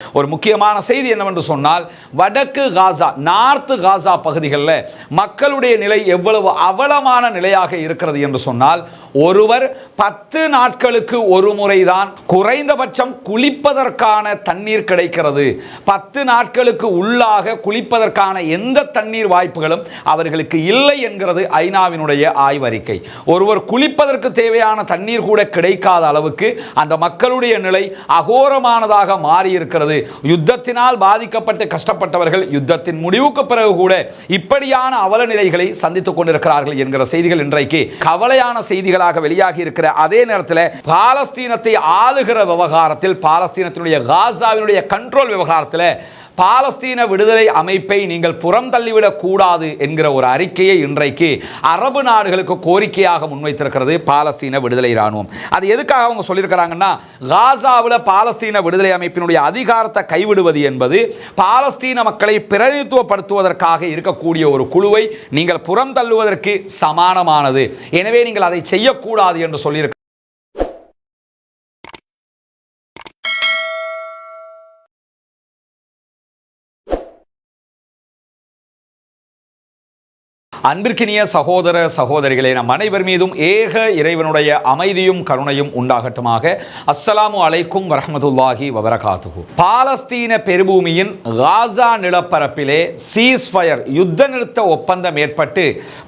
ஒரு முக்கியமான செய்தி என்னவென்று சொன்னால், வடக்கு காசா, நார்த் காசா பகுதிகளில் மக்களுடைய நிலை எவ்வளவு அவலமான நிலையாக இருக்கிறது என்று சொன்னால், ஒருவர் 10 நாட்களுக்கு ஒரு முறைதான் குறைந்தபட்சம் குளிப்பதற்கான தண்ணீர் கிடைக்கிறது. 10 நாட்களுக்கு உள்ளாக குளிப்பதற்கான எந்த தண்ணீர் வாய்ப்புகளும் அவர்களுக்கு இல்லை என்கிறது ஐநாவினுடைய ஆய்வறிக்கை. ஒருவர் குளிப்பதற்கு தேவையான தண்ணீர் கூட கிடைக்காத அளவுக்கு அந்த மக்களுடைய நிலை அகோரமானதாக மாறியிருக்கிறது. யுத்தத்தினால் பாதிக்கப்பட்டு கஷ்டப்பட்டவர்கள் யுத்தத்தின் முடிவுக்கு பிறகு கூட இப்படியான அவல நிலைகளை சந்தித்துக் கொண்டிருக்கிறார்கள் என்கிற செய்திகள் இன்றைக்கு கவலையான செய்திகளாக வெளியாகி இருக்கிற அதே நேரத்தில், பாலஸ்தீனத்தை ஆளுகிற விவகாரத்தில், பாலஸ்தீனத்தினுடைய காசாவினுடைய கண்ட்ரோல் விவகாரத்தில் பாலஸ்தீன விடுதலை அமைப்பை நீங்கள் புறம் தள்ளிவிடக் கூடாது என்கிற ஒரு அறிக்கையை இன்றைக்கு அரபு நாடுகளுக்கு கோரிக்கையாக முன்வைத்திருக்கிறது பாலஸ்தீன விடுதலை இராணுவம். அது எதுக்காக அவங்க சொல்லியிருக்கிறாங்கன்னா, காசாவில் பாலஸ்தீன விடுதலை அமைப்பினுடைய அதிகாரத்தை கைவிடுவது என்பது பாலஸ்தீன மக்களை பிரதிநிதித்துவப்படுத்துவதற்காக இருக்கக்கூடிய ஒரு குழுவை நீங்கள் புறம் தள்ளுவதற்கு சமானமானது. எனவே நீங்கள் அதை செய்யக்கூடாது என்று சொல்லியிருக்கிறார். அன்பிற்கினிய சகோதர சகோதரிகளே, நம் அனைவர் மீதும் ஏக இறைவனுடைய அமைதியும் கருணையும் உண்டாகட்டுமாக. அஸ்ஸலாமு அலைக்கும் வரஹ்மத்துல்லாஹி வபரகாத்துஹு. பாலஸ்தீன பெருபூமியின் காசா நிலப்பரப்பிலே சீஸ்ஃபயர், யுத்த நிறுத்த ஒப்பந்தம் ஏற்பட்டு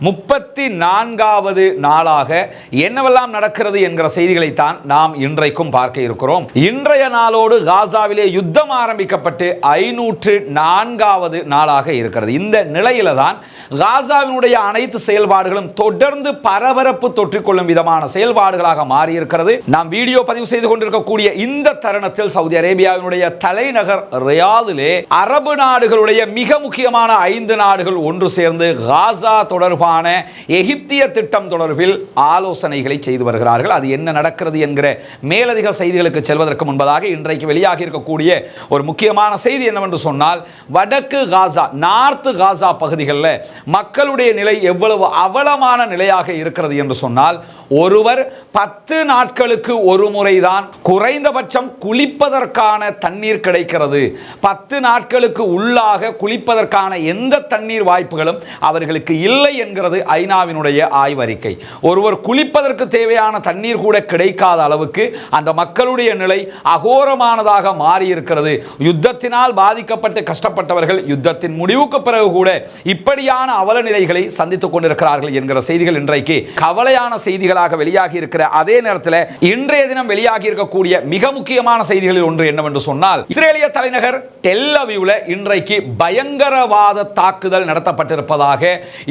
34வது நாளாக என்னவெல்லாம் நடக்கிறது என்கிற செய்திகளைத்தான் நாம் இன்றைக்கும் பார்க்க இருக்கிறோம். இன்றைய நாளோடு காசாவிலே யுத்தம் ஆரம்பிக்கப்பட்டு 504வது நாளாக இருக்கிறது. இந்த நிலையில தான் காசாவினுடைய அனைத்து செயல்பாடுகளும் தொடர்ந்து பரபரப்பு தொற்றிக்கொள்ளும் விதமான செயல்பாடுகளாக மாறியிருக்கிறது. நாம் வீடியோ பதிவு செய்து கொண்டிருக்கக்கூடிய இந்த தருணத்தில் சவுதி அரேபியாவினுடைய தலைநகர் ரியாதிலே அரபு நாடுகளுடைய மிக முக்கியமான 5 நாடுகள் ஒன்று சேர்ந்து காசா தொடர்பான எகிப்திய திட்டம் தொடர்பில் ஆலோசனைகளை செய்து வருகிறார்கள். அது என்ன நடக்கிறது என்கிற மேலதிக செய்திகளுக்கு செல்வதற்கு முன்பதாக இன்றைக்கு வெளியாகி இருக்கக்கூடிய ஒரு முக்கியமான செய்தி என்னவென்று சொன்னால், வடக்கு காசா, நார்த் காசா பகுதிகளில் மக்களுடைய நிலை எவ்வளவு அவலமான நிலையாக இருக்கிறது என்று சொன்னால், ஒருவர் 10 நாட்களுக்கு ஒரு முறைதான் குறைந்தபட்சம் குளிப்பதற்கான தண்ணீர் கிடைக்கிறது. 10 நாட்களுக்கு உள்ளாக குளிப்பதற்கான எந்த தண்ணீர் வாய்ப்புகளும் அவர்களுக்கு இல்லை என்கிறது ஐநாவினுடைய ஆய்வறிக்கை. ஒருவர் குளிப்பதற்கு தேவையான தண்ணீர் கூட கிடைக்காத அளவுக்கு அந்த மக்களுடைய நிலை அகோரமானதாக மாறியிருக்கிறது. யுத்தத்தினால் பாதிக்கப்பட்டு கஷ்டப்பட்டவர்கள் யுத்தத்தின் முடிவுக்கு பிறகு கூட இப்படியான அவல நிலைகளை சந்தித்துக் கொண்டிருக்கிறார்கள் என்கிற செய்திகள் இன்றைக்கு கவலையான செய்திகளாக வெளியாகி இருக்கிற அதே நேரத்தில், இன்றைய தினம் வெளியாகி இருக்கக்கூடிய மிக முக்கியமான செய்திகளில் ஒன்று என்னவென்று சொன்னால், இஸ்ரேலிய தலைநகர் டெல் அவீவ்ல இன்றைக்கு பயங்கரவாத தாக்குதல் நடத்தப்பட்டிருப்பதாக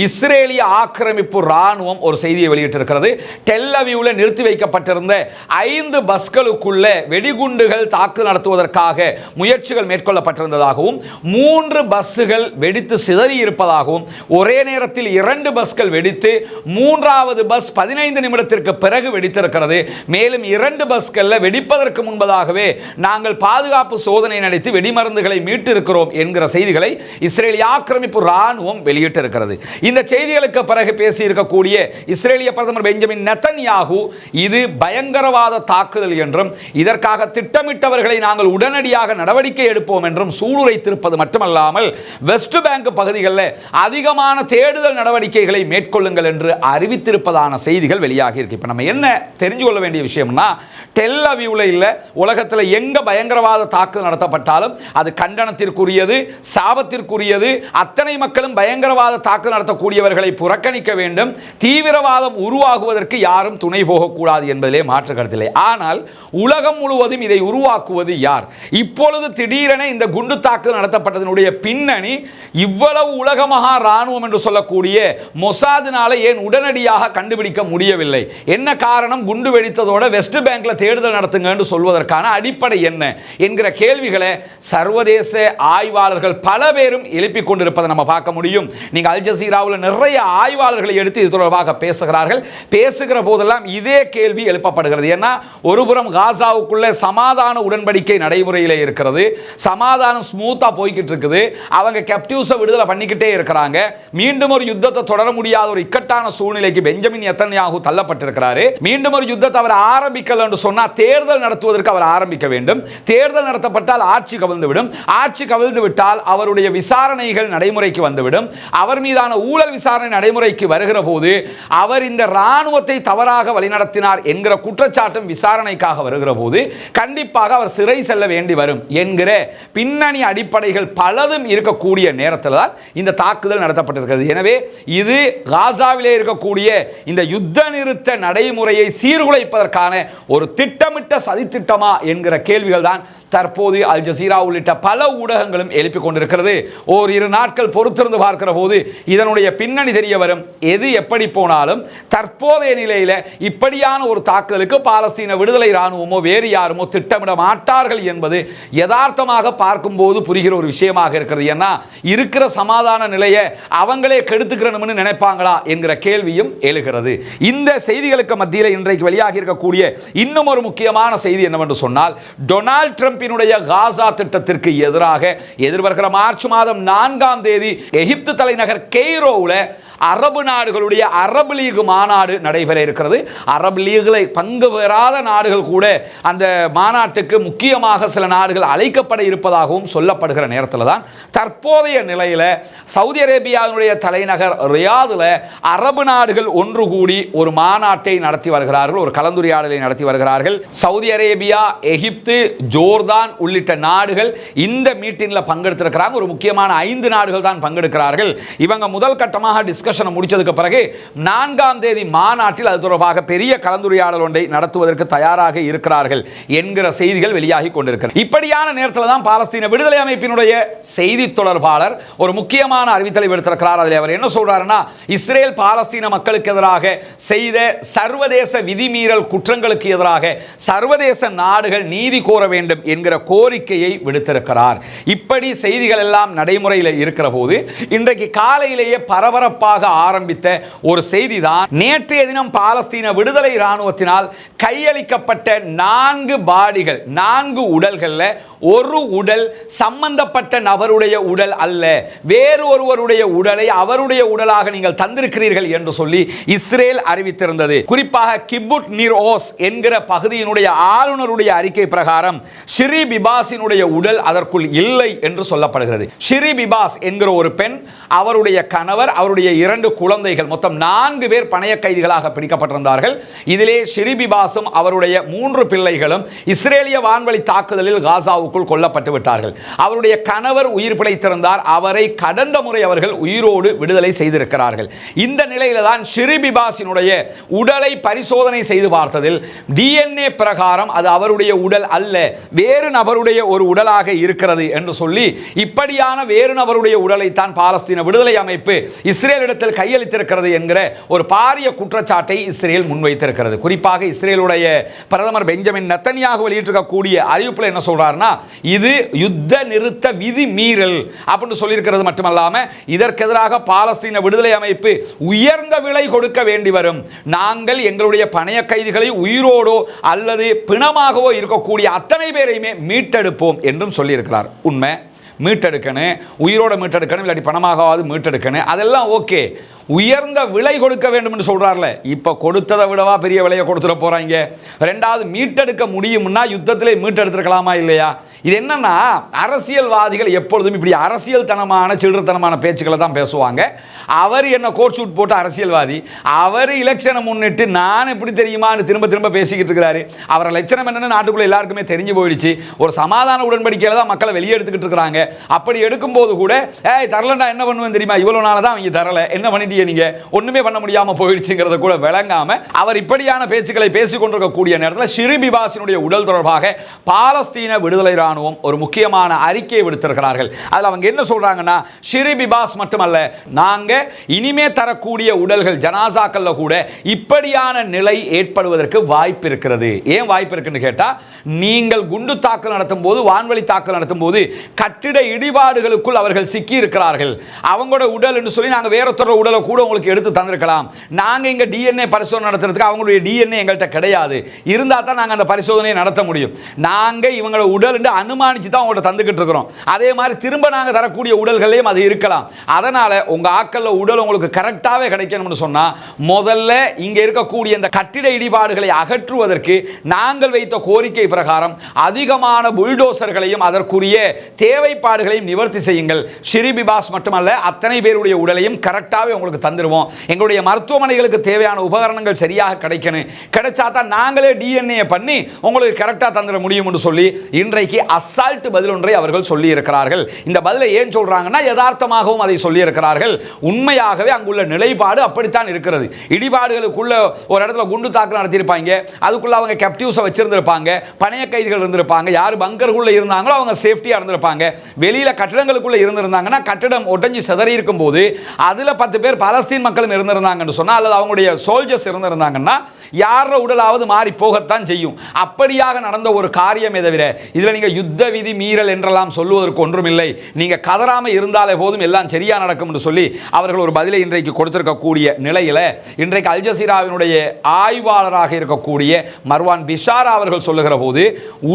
இஸ்ரேலிய ஆக்கிரமிப்பு ராணுவம் ஒரு செய்தியை வெளியிட்டிருக்கிறது. டெல் அவீவ்ல நிறுத்தி வைக்கப்பட்டிருந்த 5 பஸ்களுக்குள்ள வெடிகுண்டுகள் தாக்குதல் நடத்துவதற்காக முயற்சிகள் மேற்கொள்ளப்பட்டிருந்ததாகவும், 3 பஸ்கள் வெடித்து சிதறி இருப்பதாகவும், ஒரே நேரத்தில் 2 பஸ்கள் வெடித்து 3வது பஸ் 15 நிமிடத்திற்கு பிறகு வெடித்திருக்கிறது. மேலும் 2 பஸ்கள் வெடிப்பதற்கு முன்பதாகவே நாங்கள் பாதுகாப்பு சோதனை நடத்தி வெடிமருந்துகளை மீட்டிருக்கிறோம் என்கிற செய்திகளை இஸ்ரேலிய ஆக்கிரமிப்பு ராணுவம் வெளியிட்டிருக்கிறது. இந்த செய்திகளுக்கு பிறகு பேசியிருக்கக்கூடிய இஸ்ரேலிய பிரதமர் பெஞ்சமின் நெதன்யாகு இது பயங்கரவாத தாக்குதல் என்றும், இதற்காக திட்டமிட்டவர்களை நாங்கள் உடனடியாக நடவடிக்கை எடுப்போம் என்றும் சூளுரைத்திருப்பது மட்டுமல்லாமல், வெஸ்ட் பேங்க் பகுதிகளில் அதிகமான தேடுதல் நடவடிக்கைகளை மேற்கொள்ளுங்கள் என்று அறிவித்திருப்பதான செய்திகள் வெளியாகி இருக்கு. இப்ப நம்ம என்ன தெரிஞ்சு கொள்ள வேண்டிய விஷயம்னா, டெல் அவீவ்ல இல்ல, உலகத்தில் எங்க பயங்கரவாத தாக்குதல் நடத்தப்பட்டாலும் அது கண்டனத்திற்குரியது, சாபத்திற்குரியது. அத்தனை மக்களும் பயங்கரவாத தாக்குதல் நடத்தக்கூடியவர்களை புறக்கணிக்க வேண்டும். தீவிரவாதம் உருவாகுவதற்கு யாரும் துணை போகக்கூடாது என்பதிலே மாற்று கருத்தில்லை. ஆனால் உலகம் முழுவதும் இதை உருவாக்குவது யார்? இப்பொழுது திடீரென இந்த குண்டு தாக்குதல் நடத்தப்பட்டதனுடைய பின்னணி இவ்வளவு உலக மகா ராணுவம் என்று சொல்லக்கூடிய மொசாதினால ஏன் உடனடியாக கண்டுபிடிக்க முடியவில்லை? என்ன காரணம்? குண்டு வெடித்ததோட வெஸ்ட் பேங்க்ல தேடுதல் நடத்துங்க என்று சொல்வதற்கான அடிப்படை என்ன என்கிற கேள்விகளை சர்வதேச ஆய்வாளர்கள் பல பேரும் எழுப்பிக் கொண்டிருப்பதை நம்ம பார்க்க முடியும். நீங்க அல் ஜசீராவில் நிறைய ஆய்வாளர்களை எடுத்து இது தொடர்பாக பேசுகிறார்கள். பேசுகிற போதெல்லாம் இதே கேள்வி எழுப்பப்படுகிறது. ஏன்னா ஒருபுறம் காசாவுக்குள்ள சமாதான உடன்படிக்கை நடைமுறையில் இருக்கிறது, சமாதானம் ஸ்மூத்தா போய்கிட்டு இருக்குது, அவங்க கேப்டிவ்ஸை விடுதலை பண்ணிக்கிட்டே இருக்கிறாங்க. மீண்டும் ஒரு யுத்தத்தை தொடர முடியாத ஒரு இக்கட்டான சூழ்நிலைக்கு பெஞ்சமின் நெத்தன்யாகு தள்ளப்பட்டிருக்கிறாரு. மீண்டும் ஒரு யுத்தத்தை அவர் ஆரம்பிக்கல என்று சொன்னால் தேர்தல் நடத்துவதற்கு அவர் ஆரம்பிக்க வேண்டும். தேர்தல் நடத்தப்பட்டால் ஆட்சி கவிழ்ந்துவிடும். ஆட்சி கவிழ்ந்து விட்டால் அவருடைய விசாரணைகள் நடைமுறைக்கு வந்துவிடும். அவர் மீதான ஊழல் விசாரணை நடைமுறைக்கு வருகிற போது அவர் இந்த ராணுவத்தை தவறாக வழிநடத்தினார் என்கிற குற்றச்சாட்டும் விசாரணைக்காக வருகிற போது கண்டிப்பாக அவர் சிறை செல்ல வேண்டி வரும் என்கிற பின்னணி அடிப்படைகள் பலதும் இருக்கக்கூடிய நேரத்தில் தான் இந்த தாக்குதல் நடத்தப்பட்டிருக்கிறது. எனவே இது காசாவிலே இருக்கக்கூடிய இந்த யுத்த நிறுத்த நடைமுறையை சீர்குலைப்பதற்கான ஒரு திட்டமிட்ட சதித்திட்டமா என்கிற கேள்விகள் தான் தற்போது அல் ஜசீரா உள்ளிட்ட பல ஊடகங்களும் எழுப்பிக் கொண்டிருக்கிறது. ஓரிரு நாட்கள் பொறுத்திருந்து பார்க்கிற போது இதனுடைய பின்னணி தெரிய வரும். எது எப்படி போனாலும் தற்போதைய நிலையில் இப்படியான ஒரு தாக்குதலுக்கு பாலஸ்தீன விடுதலை இராணுவமோ வேறு யாருமோ திட்டமிட மாட்டார்கள் என்பது யதார்த்தமாக பார்க்கும்போது புரிகிற ஒரு விஷயமாக இருக்கிறது. ஏன்னா இருக்கிற சமாதான நிலையை அவங்களே கெடுத்துக்கிறணும்னு நினைப்பாங்களா என்கிற கேள்வியும் எழுகிறது. இந்த செய்திகளுக்கு மத்தியில் இன்றைக்கு வெளியாகி இருக்கக்கூடிய இன்னும் ஒரு முக்கியமான செய்தி என்னவென்று சொன்னால், டொனால்ட் ட்ரம்பினுடைய காசா திட்டத்திற்கு எதிராக எதிர்வருகிற மார்ச் மாதம் 4ஆம் தேதி எகிப்து தலைநகர் கெய்ரோவில் அரபு நாடுகளுடைய அரபு லீக் மாநாடு நடைபெற இருக்கிறது. அரபு லீகில் பங்கு பெறாத நாடுகள் கூட அந்த மாநாட்டுக்கு முக்கியமாக சில நாடுகள் அழைக்கப்பட இருப்பதாகவும் சொல்லப்படுகிற நேரத்தில் தான் தற்போதைய நிலையில் சவுதி அரேபியாவினுடைய தலைநகர் ரியாதில் அரபு நாடுகள் ஒன்று கூடி ஒரு மாநாட்டை நடத்தி வருகிறார்கள், ஒரு கலந்துரையாடலை நடத்தி வருகிறார்கள். சவுதி அரேபியா, எகிப்து, ஜோர்தான் உள்ளிட்ட நாடுகள் இந்த மீட்டிங்கில் பங்கெடுத்திருக்கிறாங்க. ஒரு முக்கியமான 5 நாடுகள் தான் பங்கெடுக்கிறார்கள். இவங்க முதல் கட்டமாக டிஸ்கஷன் முடிச்சதுக்கு பிறகு 4ஆம் தேதி மாநாட்டில் அது தொடர்பாக பெரிய கலந்துரையாடல் ஒன்றை நடத்துவதற்கு தயாராக இருக்கிறார்கள் என்கிற செய்திகள் வெளியாகி கொண்டிருக்கிறது. இப்படியான நேரத்தில் தான் பாலஸ்தீன விடுதலை அமைப்பினுடைய செய்தி தொடர்பாளர் ஒரு முக்கியமான அறிவித்தலை விடுத்திருக்கிறார். அதில் அவர் என்ன சொல்றாருன்னா, இஸ்ரேல் பாலஸ்தீன மக்களுக்கு எதிராக செய்த சர்வதேச விதிமீறல் குற்றங்களுக்கு எதிராக சர்வதேச நாடுகள் நீதி கோர வேண்டும் என்கிற கோரிக்கையை விடுத்திருக்கிறார். இப்படி செய்திகள் எல்லாம் நடைமுறையில் இருக்கிற போது இன்றைக்கு காலையிலேயே பரபரப்பாக ஆரம்பித்த ஒரு செய்தி தான், நேற்றைய தினம் பாலஸ்தீன விடுதலை இராணுவத்தினால் கையளிக்கப்பட்ட 4 பாடிகள், 4 உடல்கள்ல ஒரு உடல் சம்பந்தப்பட்ட நபருடைய உடல் அல்ல, வேறு ஒருவருடைய உடலை அவருடைய உடலாக நீங்கள் தந்திருக்கிறீர்கள் என்று சொல்லி இஸ்ரேல் அறிவித்திருந்தது. குறிப்பாக கிபுட் நிர் ஓஸ் என்கிற பகுதியினுடைய ஆளுநருடைய அறிக்கை பிரகாரம் ஷிரி பிபாஸினுடைய உடல் அதற்குள் இல்லை என்று சொல்லப்படுகிறது. ஷிரி பிபாஸ் என்கிற ஒரு பெண், அவருடைய கணவர், அவருடைய 2 குழந்தைகள், மொத்தம் 4 பேர் பணைய கைதிகளாக பிடிக்கப்பட்டிருந்தார்கள். இதிலே ஷிரி பிபாஸும் அவருடைய 3 பிள்ளைகளும் இஸ்ரேலிய வான்வழி தாக்குதலில் காசாவுக்குள் கொல்லப்பட்டு விட்டார்கள். அவருடைய கணவர் உயிர் பிழைத்திருந்தார். அவரை கடந்த முறை அவர்கள் உயிரோடு விடுதலை செய்திருக்கிறார்கள். இந்த நிலையில தான் ஷிரி பிபாஸினுடைய உடலை பரிசோதனை செய்து பார்த்ததில் DNA பிரகாரம் அது அவருடைய உடல் அல்ல, வேறு நபருடைய ஒரு உடலாக இருக்கிறது என்று சொல்லி இப்படியான வேறு நபருடைய உடலை தான் பாலஸ்தீன விடுதலை அமைப்பு இஸ்ரேலிடத்தில் கையளித்திருக்கிறது என்கிற ஒரு பாரிய குற்றச்சாட்டை இஸ்ரேல் முன்வைத்திருக்கிறது. குறிப்பாக இஸ்ரேலுடைய பிரதமர் பெஞ்சமின் நெத்தன்யாகு வெளியிட்டிருக்கக்கூடிய அறிவிப்பில் என்ன சொல்றாருன்னா, இது யுத்த நிறுத்த விதி மீறல் அப்படின்னு சொல்லியிருக்கிறது மட்டுமல்லாம இதற்கு எதிராக பாலஸ்தீன விடுதலை அமைப்பு உயர்ந்த விலை கொடுக்க வேண்டி வரும். நாங்கள் எங்களுடைய பணைய கைதிகளை உயிரோடோ அல்லது பிணமாகவோ இருக்கக்கூடிய அத்தனை பேரையுமே மீட்டெடுப்போம் என்றும் சொல்லியிருக்கிறார். உண்மை, மீட்டெடுக்கணும், உயிரோட மீட்டெடுக்கணும், இல்லாட்டி பணமாகவாது மீட்டெடுக்கணும், அதெல்லாம் ஓகே. உயர்ந்த விலை கொடுக்க வேண்டும் என்று சொல்றார்ல, இப்ப கொடுத்ததை விடவா பெரிய விலையை கொடுத்துட போறாங்க. 2வது மீட்டெடுக்க முடியும்னா யுத்தத்திலே மீட்டெடுத்திருக்கலாமா இல்லையா? இது என்னன்னா, அரசியல்வாதிகள் எப்பொழுதும் இப்படி அரசியல் தனமான சில்லறத்தனமான பேச்சுக்களை தான் பேசுவாங்க. அவர் என்ன கோட் ஷூட் போட்டு அரசியல்வாதி, அவர் எலெக்ஷனை முன்னிட்டு நான் எப்படி தெரியுமான்னு திரும்ப திரும்ப பேசிக்கிட்டு இருக்கிறாரு. அவரை லட்சணம் என்னன்னு நாட்டுக்குள்ள எல்லாருக்குமே தெரிஞ்சு போயிடுச்சு. ஒரு சமாதான உடன்படிக்கையில தான் மக்களை வெளியே எடுத்துக்கிட்டு இருக்கிறாங்க. அப்படி எடுக்கும்போது கூட தரலண்டா என்ன பண்ணுவேன் தெரியுமா, இவ்வளவு நாள் தான் அவங்க தரல, என்ன பண்ணிட்டு நீங்க ஒண்ணுமே பண்ண முடியாம போயிடுச்சுங்கிறத கூட விளங்காம அவர் இப்படியான பேச்சுக்களை பேசிக் கொண்டிருக்கக்கூடிய நேரத்தில் ஷிரி பிபாஸினுடைய உடல் தொடர்பாக பாலஸ்தீன விடுதலை இராணுவம் ஒரு முக்கியமான அறிக்கையை விடுத்திருக்கிறார்கள். அதுல அவங்க என்ன சொல்றாங்கன்னா, ஷிரி பிபாஸ் மட்டுமல்ல, நாங்க இனிமே தரக்கூடிய உடல்கள் ஜனாசாக்கள்ல கூட இப்படியான நிலை ஏற்படுவதற்கு வாய்ப்பு இருக்கிறது. ஏன் வாய்ப்பு இருக்குன்னு கேட்டா, நீங்கள் குண்டு தாக்கல் நடத்தும் போது, வான்வழி தாக்கல் நடத்தும் போது கட்டிட இடிபாடுகளுக்குள் அவர்கள் சிக்கி இருக்கிறார்கள். அவங்களோட உடல் என்று சொல்லி நாங்கள் வேறொருத்தர உடலை கூட உங்களுக்கு எடுத்து தந்திருக்கலாம். நாங்க இங்க டிஎன்ஏ பரிசோதனை நடத்துறதுக்கு அவங்களுடைய டிஎன்ஏ எங்கள்கிட்ட கிடையாது. இருந்தா தான் நாங்க அந்த பரிசோதனையை நடத்த முடியும். நாங்க இவங்களோட உடல் அனுமானிச்சு தான் உங்கள்கிட்ட தந்துக்கிட்டு இருக்கிறோம். அதே மாதிரி திரும்ப நாங்க தரக்கூடிய உடல்களையும் அது இருக்கலாம். அதனால உங்க ஆக்கல்ல உடல் உங்களுக்கு கரெக்டாவே கிடைக்கணும்னு சொன்னா முதல்ல இங்க இருக்கக்கூடிய இந்த கட்டிட இடிபாடுகளை அகற்றுவதற்கு நாங்கள் வைத்த கோரிக்கை பிரகாரம் அதிகமான புல்டோசர்களையும் அதற்குரிய தேவைப்பாடுகளையும் நிவர்த்தி செய்யுங்கள். ஷிரிபிபாஸ் மட்டுமல்ல, அத்தனை பேருடைய உடலையும் கரெக்டாகவே உங்களுக்கு தந்துடுவோம். எங்களுடைய மருத்துவமனைகளுக்கு தேவையான உபகரணங்கள் சரியாக கிடைக்கணும். கிடைச்சா தான் நாங்களே டிஎன்ஏ பண்ணி உங்களுக்கு கரெக்டாக தந்துட முடியும் என்று சொல்லி இன்றைக்கு அசால்ட் பதில் ஒன்றை அவர்கள் சொல்லி இருக்கிறார்கள். இந்த பதிலை ஏன் சொல்றாங்கன்னா யதார்த்தமாகவும் அதை சொல்லி இருக்கிறார்கள். உண்மையாகவே அங்குள்ள நிலைப்பாடு அப்படித்தான் இருக்கிறது. இடிபாடுகளுக்குள்ள ஒரு இடத்துல குண்டு தாக்குதல் நடத்தியிருப்பாங்க. அதுக்குள்ள அவங்க கேப்டிவ்ஸை வச்சிருந்திருப்பாங்க, பணைய கைதிகள் இருந்திருப்பாங்க. யார் பங்கருக்குள்ள இருந்தாங்களோ அவங்க சேஃப்டியா இருந்திருப்பாங்க. வெளியில கட்டிடங்களுக்குள்ள இருந்திருந்தாங்கன்னா கட்டிடம் ஒட்டஞ்சி சிதறி இருக்கும் போது அதுல 10 பேர் பலஸ்தீன் மக்களும் இருந்திருந்தாங்கன்னு சொன்னா அல்லது அவங்களுடைய சோல்ஜர்ஸ் இருந்திருந்தாங்கன்னா யார உடலாவது மாறி போகத்தான் செய்யும். அப்படியாக நடந்த ஒரு காரியம் தவிர இதுல நீங்க யுத்த விதி மீறல் என்றெல்லாம் சொல்லுவதற்கு ஒன்றுமில்லை. நீங்க கதறாம இருந்தாலே போதும் எல்லாம் சரியா நடக்கும் என்று சொல்லி அவர்கள் ஒரு பதிலை இன்றைக்கு கொடுத்திருக்கக்கூடிய நிலையில இன்றைக்கு அல் ஜசீராவினுடைய ஆய்வாளராக இருக்கக்கூடிய மர்வான் பிஷாரா அவர்கள் சொல்லுகிற போது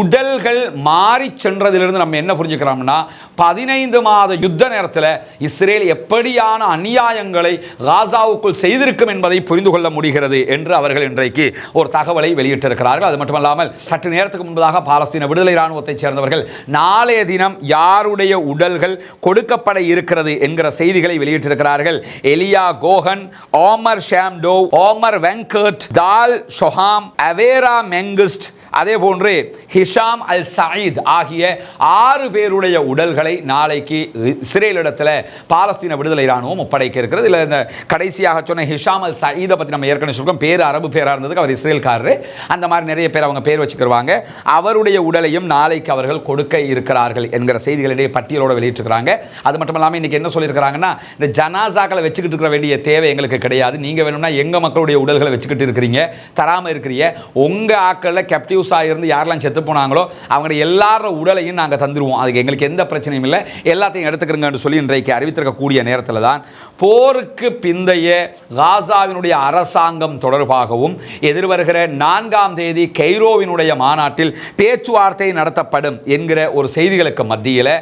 உடல்கள் மாறி சென்றதிலிருந்து நம்ம என்ன புரிஞ்சுக்கிறோம்னா 15 மாத யுத்த நேரத்தில் இஸ்ரேல் எப்படியான அநியாயங்களை காசாவுக்குள் செய்திருக்கும் என்பதை புரிந்து கொள்ள முடிகிறது என்று அவர்கள் இன்றைக்கு ஒரு தகவலை வெளியிட்டிருக்கிறார்கள். அது மட்டுமல்லாமல் சற்று நேரத்துக்கு முன்பதாக பாலஸ்தீன விடுதலை இராணுவத்தைச் சேர்ந்தவர்கள் நாளைய தினம் யாருடைய உடல்கள் கொடுக்கப்பட இருக்கிறது என்கிற செய்திகளை வெளியிட்டிருக்கிறார்கள். எலியா கோஹன், ஓமர் ஷாம்டோ, ஓமர் வெங்கட், தால் ஷொஹாம், அவேரா மெங்குஸ்ட், அதே போன்று ஹிஷாம் அல் சயீத் ஆகிய 6 பேருடைய உடல்களை நாளைக்கு இஸ்ரேலிடத்தில் பாலஸ்தீன விடுதலை இராணுவம் ஒப்படைக்க இருக்கிறது. இல்லை இந்த கடைசியாக சொன்ன ஹிஷாம் அல் சயீதை பற்றி நம்ம ஏற்கனவே சொல்றோம். பேர் அரபு பேராக இருந்ததுக்கு அவர் இஸ்ரேல்காரரு. அந்த மாதிரி நிறைய பேர் அவங்க பேர் வச்சுக்கிறாங்க. அவருடைய உடலையும் நாளைக்கு அவர்கள் கொடுக்க இருக்கிறார்கள் என்கிற செய்திகளிடையே பட்டியலோடு வெளியிட்டிருக்கிறாங்க. அது மட்டும் இல்லாமல் இன்னைக்கு என்ன சொல்லியிருக்கிறாங்கன்னா, இந்த ஜனாசாக்களை வச்சுக்கிட்டு இருக்கிற வேண்டிய தேவை எங்களுக்கு கிடையாது. நீங்க வேணும்னா எங்க மக்களுடைய உடல்களை வச்சுக்கிட்டு இருக்கிறீங்க, தராம இருக்கிறீங்க. உங்க ஆக்களில் கேப்டிவ் இருந்து யாரெல்லாம் செத்து போனாங்களோ அவங்க எல்லார உடலையும் நாங்கள் தந்துருவோம். அதுக்கு எங்களுக்கு எந்த பிரச்சனையும் இல்லை, எல்லாத்தையும் எடுத்துக்கிறோங்கன்னு சொல்லி இன்றைக்கு அறிவித்திருக்கக்கூடிய நேரத்தில் தான் போருக்கு பிந்தைய காசாவினுடைய அரசாங்கம் தொடர்பாகவும் எதிர்வருகிற 4ஆம் தேதி கெய்ரோவினுடைய மாநாட்டில் பேச்சுவார்த்தை நடத்தப்படும் என்கிற ஒரு செய்திகளுக்கு மத்தியில்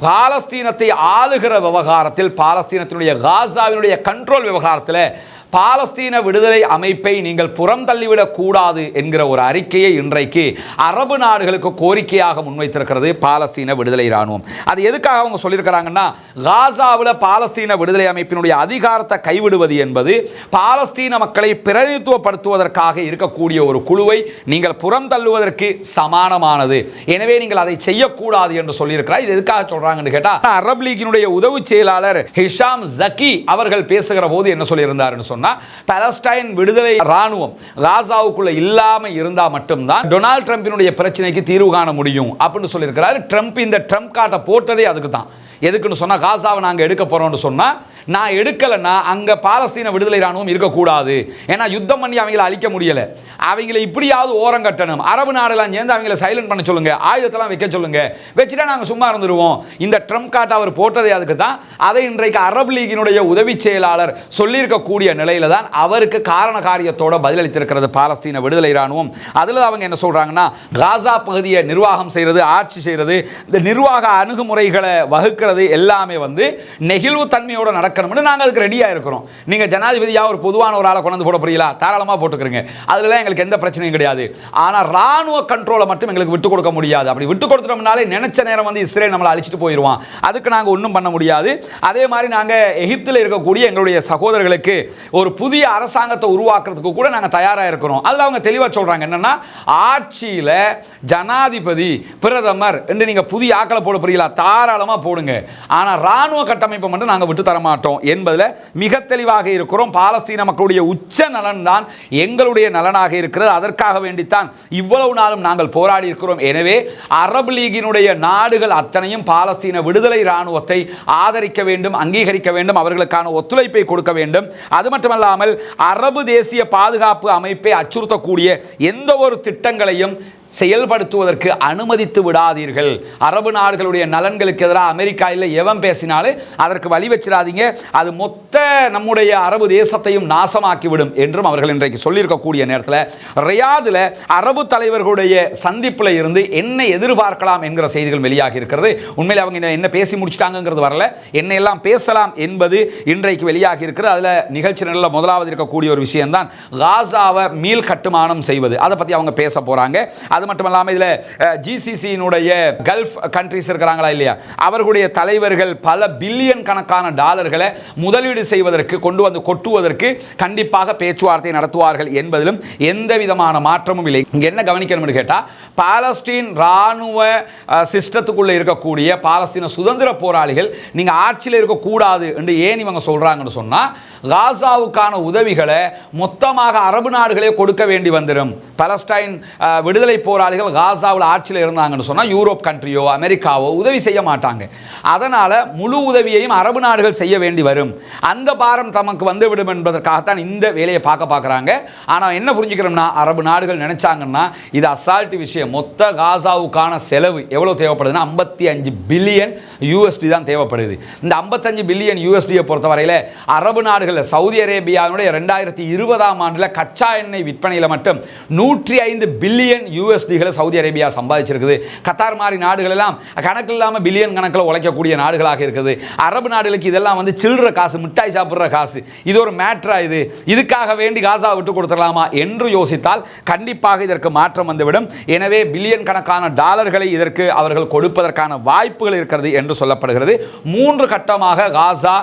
பாலஸ்தீனத்தை ஆளுகிற விவகாரத்தில், பாலஸ்தீனத்தினுடைய காசாவினுடைய கண்ட்ரோல் விவகாரத்தில் பாலஸ்தீன விடுதலை அமைப்பை நீங்கள் புறம் தள்ளிவிடக் கூடாது என்கிற ஒரு அறிக்கையை இன்றைக்கு அரபு நாடுகளுக்கு கோரிக்கையாக முன்வைத்திருக்கிறது பாலஸ்தீன விடுதலை இராணுவம். அது எதுக்காக அவங்க சொல்லியிருக்கிறாங்கன்னா, காசாவில் பாலஸ்தீன விடுதலை அமைப்பினுடைய அதிகாரத்தை கைவிடுவது என்பது பாலஸ்தீன மக்களை பிரதிநிதித்துவப்படுத்துவதற்காக இருக்கக்கூடிய ஒரு குழுவை நீங்கள் புறம் தள்ளுவதற்கு சமானமானது. எனவே நீங்கள் அதை செய்யக்கூடாது என்று சொல்லியிருக்கிறார். இது எதுக்காக சொல்றாங்கன்னு கேட்டா, அரபு லீகினுடைய உதவி செயலாளர் ஹிஷாம் ஜக்கி அவர்கள் பேசுகிற போது என்ன சொல்லியிருந்தார் சொன்னா, பாலஸ்டைன் விடுதலை ராணுவம் காசாவுக்குள்ள இல்லாம இருந்தா மட்டும்தான் டொனால்ட் ட்ரம்பினுடைய பிரச்சனைக்கு தீர்வு காண முடியும் அப்படின்னு சொல்லியிருக்கிறார். ட்ரம்ப் இந்த ட்ரம்ப் கார்டை போட்டதே அதுக்கு தான். எதுக்குன்னு சொன்னா, காசாவை நாங்க எடுக்க போறோம்னு சொன்னா, நான் எடுக்கலன்னா அங்க பாலஸ்தீன விடுதலை ராணுவம் இருக்கக்கூடாது. ஏன்னா யுத்தம் பண்ணி அவங்களை அழிக்க முடியல, அவங்களை இப்படியாவது ஓரம் கட்டணும். அரபு நாடுலாம் சேர்ந்து அவங்களை சைலண்ட் பண்ண சொல்லுங்க, ஆயுதத்தெல்லாம் வைக்க சொல்லுங்க, வச்சுட்டா நாங்கள் சும்மா இருந்துருவோம். இந்த ட்ரம்ப் கார்டை அவர் போட்டதே அதுக்கு தான். அதை இன்றைக்கு அரபு லீகினுடைய உதவி செயலாளர் சொல்லியிருக்கக்கூடிய நிலையில தான் அவருக்கு காரண காரியத்தோட பதிலளித்திருக்கிறது பாலஸ்தீன விடுதலை ராணுவம். அதில் அவங்க என்ன சொல்றாங்கன்னா, காசா பகுதியை நிர்வாகம் செய்யறது, ஆட்சி செய்யறது, இந்த நிர்வாக அணுகுமுறைகளை வகுக்கிறது எல்லாமே நெகிழ்வு தன்மையோட நடக்கணும்னு நாங்கள் அதுக்கு ரெடியா இருக்கிறோம். நீங்க ஜனாதிபதியா ஒரு பொதுவான ஒரு ஆளை கொண்டு போட போறீங்களா, தாராளமா போட்டுக்கிறீங்க, அதுல எங்களுக்கு எந்த பிரச்சனையும் கிடையாது. ஆனா ராணுவ கண்ட்ரோலை மட்டும் எங்களுக்கு விட்டு கொடுக்க முடியாது. அப்படி விட்டு கொடுத்துட்டோம்னாலே நினைச்ச நேரம் இஸ்ரேல் நம்மளை அழிச்சிட்டு போயிடுவான். அதுக்கு நாங்க ஒன்றும் பண்ண முடியாது. அதே மாதிரி நாங்க எகிப்தில் இருக்கக்கூடிய எங்களுடைய சகோதரர்களுக்கு ஒரு புதிய அரசாங்கத்தை உருவாக்குறதுக்கு கூட நாங்க தயாரா இருக்கிறோம். அதுல அவங்க தெளிவா சொல்றாங்க என்னன்னா, ஆட்சியில ஜனாதிபதி, பிரதமர் என்று நீங்க புதிய ஆக்களை போட போறீங்களா, தாராளமா போடுங்க. ஆனா ராணுவ கட்டமைப்பை மட்டும் நாங்கள் விட்டு தர மாட்டோம் என்பதில் மிக தெளிவாக இருக்கிறோம். பாலஸ்தீன மக்களுடைய உச்ச நலன் தான் எங்களுடைய நலனாக இருக்கிறது. அதற்காக வேண்டித்தான் இவ்வளவு நாளும் நாங்கள் போராடி இருக்கிறோம். எனவே அரபு லீகினுடைய நாடுகள் அத்தனையும் பாலஸ்தீன விடுதலை இராணுவத்தை ஆதரிக்க வேண்டும், அங்கீகரிக்க வேண்டும், அவர்களுக்கான ஒத்துழைப்பை கொடுக்க வேண்டும். அது மட்டுமல்லாமல் அரபு தேசிய பாதுகாப்பு அமைப்பை அச்சுறுத்தக்கூடிய எந்த ஒரு திட்டங்களையும் செயல்படுத்துவதற்கு அனுமதித்து விடாதீர்கள். அரபு நாடுகளுடைய நலன்களுக்கு எதிராக அமெரிக்கா இல்லை எவன் பேசினாலும் அதற்கு வழி வச்சிடாதீங்க, அது மொத்த நம்முடைய அரபு தேசத்தையும் நாசமாக்கிவிடும் என்றும் அவர்கள் இன்றைக்கு சொல்லியிருக்கக்கூடிய நேரத்தில் ரியாதில் அரபு தலைவர்களுடைய சந்திப்பில் இருந்து என்ன எதிர்பார்க்கலாம் என்கிற செய்திகள் வெளியாகி இருக்கிறது. உண்மையில் அவங்க என்ன பேசி முடிச்சிட்டாங்கிறது வரல, என்ன எல்லாம் பேசலாம் என்பது இன்றைக்கு வெளியாகி இருக்கிறது. அதில் நிகழ்ச்சி நல்ல முதலாவது இருக்கக்கூடிய ஒரு விஷயம் தான் காசாவை மீள் கட்டுமானம் செய்வது. அதை பற்றி அவங்க பேச போறாங்க. அது மட்டும் இல்லாமல் இதில் ஜிசிசியினுடைய கல்ஃப் கண்ட்ரிஸ் இருக்கிறாங்களா இல்லையா, அவர்களுடைய தலைவர்கள் பல பில்லியன் கணக்கான டாலர்களை முதலீடு செய்வதற்கு கொண்டு வந்து கொட்டுவதற்கு கண்டிப்பாக பேச்சுவார்த்தை நடத்துவார்கள் என்பதிலும் எந்த விதமான மாற்றமும் இல்லை. இங்கே என்ன கவனிக்கணும்னு கேட்டால், பாலஸ்தீன் ராணுவ சிஸ்டத்துக்குள்ளே இருக்கக்கூடிய பாலஸ்தீன சுதந்திர போராளிகள் நீங்கள் ஆட்சியில் இருக்கக்கூடாது என்று ஏன் இவங்க சொல்கிறாங்கன்னு சொன்னால், காசாவுக்கான உதவிகளை மொத்தமாக அரபு நாடுகளே கொடுக்க வேண்டி வந்துடும். பலஸ்டைன் விடுதலை போராளிகள் காசாவில் ஆட்சியில் இருந்தாங்கன்னு சொன்னால் யூரோப் கண்ட்ரியோ அமெரிக்காவோ உதவி செய்ய மாட்டாங்க. அதனால் முழு உதவியையும் அரபு நாடுகள் செய்ய வேண்டி வரும். அந்த பாரம் தமக்கு வந்துவிடும் என்பதற்காகத்தான் இந்த வேலையை பார்க்குறாங்க. ஆனால் என்ன புரிஞ்சுக்கிறோம்னா, அரபு நாடுகள் நினைச்சாங்கன்னா இது அசால்ட் விஷயம். மொத்த காசாவுக்கான செலவு எவ்வளோ தேவைப்படுதுன்னா 55 பில்லியன் யூஎஸ்டி தான் தேவைப்படுது. இந்த 55 பில்லியன் யூஎஸ்டியை பொறுத்தவரையில் அரபு நாடுகள் சவுதி அரேபியாவுடைய 2020ஆம் ஆண்டில் கச்சா எண்ணெய் விற்பனையில் மட்டும் 105 பில்லியன் யூஎஸ்டிகளை சவுதி அரேபியா சம்பாதிச்சிருக்குது. கத்தார் மாதிரி நாடுகள் எல்லாம் கணக்கு இல்லாமல் பில்லியன் கணக்கில் உழைக்கக்கூடிய நாடுகளாக இருக்குது. அரபு நாடுகளுக்கு இதெல்லாம் வந்து சில்லற காசு, மிட்டாய் சாப்பிட்ற காசு. இது ஒரு மேட்ரா? இதுக்காக வேண்டி காசா விட்டு கொடுத்துடலாமா என்று யோசித்தால் கண்டிப்பாக இதற்கு மாற்றம் வந்துவிடும். எனவே பில்லியன் கணக்கான டாலர்களை இதற்கு அவர்கள் கொடுப்பதற்கான வாய்ப்புகள் இருக்கிறது என்று சொல்லப்படுகிறது. 3 கட்டமாக காசா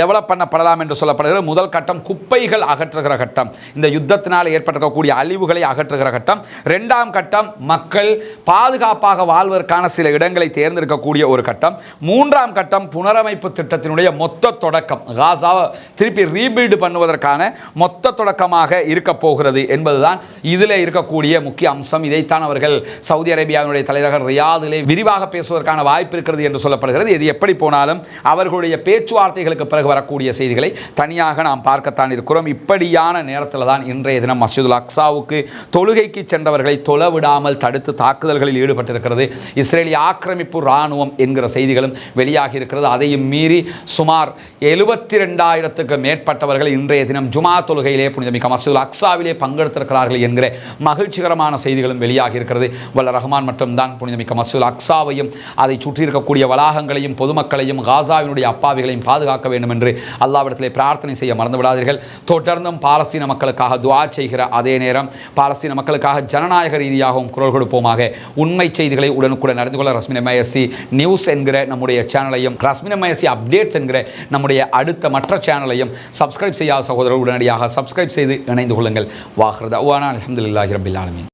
டெவலப் பண்ணப்படலாம் என்று சொல்லப்படுகிறது. முதல் கட்டம் குப்பைகள் அகற்றுகிற கட்டம், இந்த யுத்தத்தினால் ஏற்பட்டிருக்கக்கூடிய அழிவுகளை அகற்றுகிற கட்டம். 2ஆம் கட்டம் மக்கள் பாதுகாப்பாக வாழ்வதற்கான சில இடங்களை தேர்ந்தெடுக்கக்கூடிய ஒரு கட்டம். 3ஆம் கட்டம் புனரமைப்பு திட்டத்தினுடைய மொத்த தொடக்கம், காசாவை திருப்பி ரீபில்டு பண்ணுவதற்கான மொத்த தொடக்கமாக இருக்க போகிறது என்பதுதான் இதில் இருக்கக்கூடிய முக்கிய அம்சம். இதைத்தான் அவர்கள் சவுதி அரேபியாவினுடைய தலைநகர் ரியாதிலே விரிவாக பேசுவதற்கான வாய்ப்பு இருக்கிறது என்று சொல்லப்படுகிறது. இது எப்படி போனாலும் அவர்களுடைய பேச்சுவார்த்தைகளுக்கு பிறகு வரக்கூடிய செய்திகளை தனியாக நாம் பார்க்கத்தான் இருக்கிறோம். இப்படியான நேரத்தில் தான் இன்றைய தினம் மஸ்ஜிதுல் அக்ஸாவுக்கு தொழுகைக்கு சென்றவர்களை தொலைவிடாமல் தடுத்து தாக்குதல்களில் ஈடுபட்டிருக்கிறது இஸ்ரேலிய ஆக்கிரமிப்பு இராணுவம் என்கிற செய்திகளும் வெளியாகி இருக்கிறது. அதையும் மீறி சுமார் 72,000க்கு மேற்பட்டவர்கள் இன்றைய தினம் ஜுமா தொழுகையிலே புனிதமிக்க மஸ்ஜிதுல் அக்ஸாவிலே பங்கெடுத்திருக்கிறார்கள் என்கிற மகிழ்ச்சிகரமான செய்திகளும் வெளியாகி இருக்கிறது. வல்ல ரஹ்மான் மட்டும்தான் புனிதமிக்க மஸ்ஜிதுல் அக்ஸாவையும் அதை சுற்றி இருக்கக்கூடிய வளாகங்களையும் பொதுமக்களையும் காசாவினுடைய அப்பாவிகளையும் பாதுகாக்க வேண்டும் என்று அல்லாஹ்விடத்திலே பிரார்த்தனை செய்ய மறந்து விடாதீர்கள். தொடர்ந்தும் பாலஸ்தீன மக்களுக்காக துஆ செய்கிற அதே நேரம் பாலஸ்தீன மக்களுக்காக ஜனநாயக ரீதியாகவும் குரல் கொடுப்போமாக. உண்மை செய்திகளை உடனுக்குடன் அறிந்து கொள்ள ரஸ்மின் எம்ஐஎஸ்சி நியூஸ் என்கிற நம்முடைய சேனலையும், ரஸ்மின் எம்ஐஎஸ்சி அப்டேட்ஸ் என்கிற நம்முடைய அடுத்த மற்ற சேனலையும் சப்ஸ்கிரைப் செய்யாத சகோதரர்கள் உடனடியாக சப்ஸ்கிரைப் செய்து இணைந்து கொள்ளுங்கள். வாஹ்ரதவானா அல்ஹம்துலில்லாஹி ரப்பில் ஆலமீன்.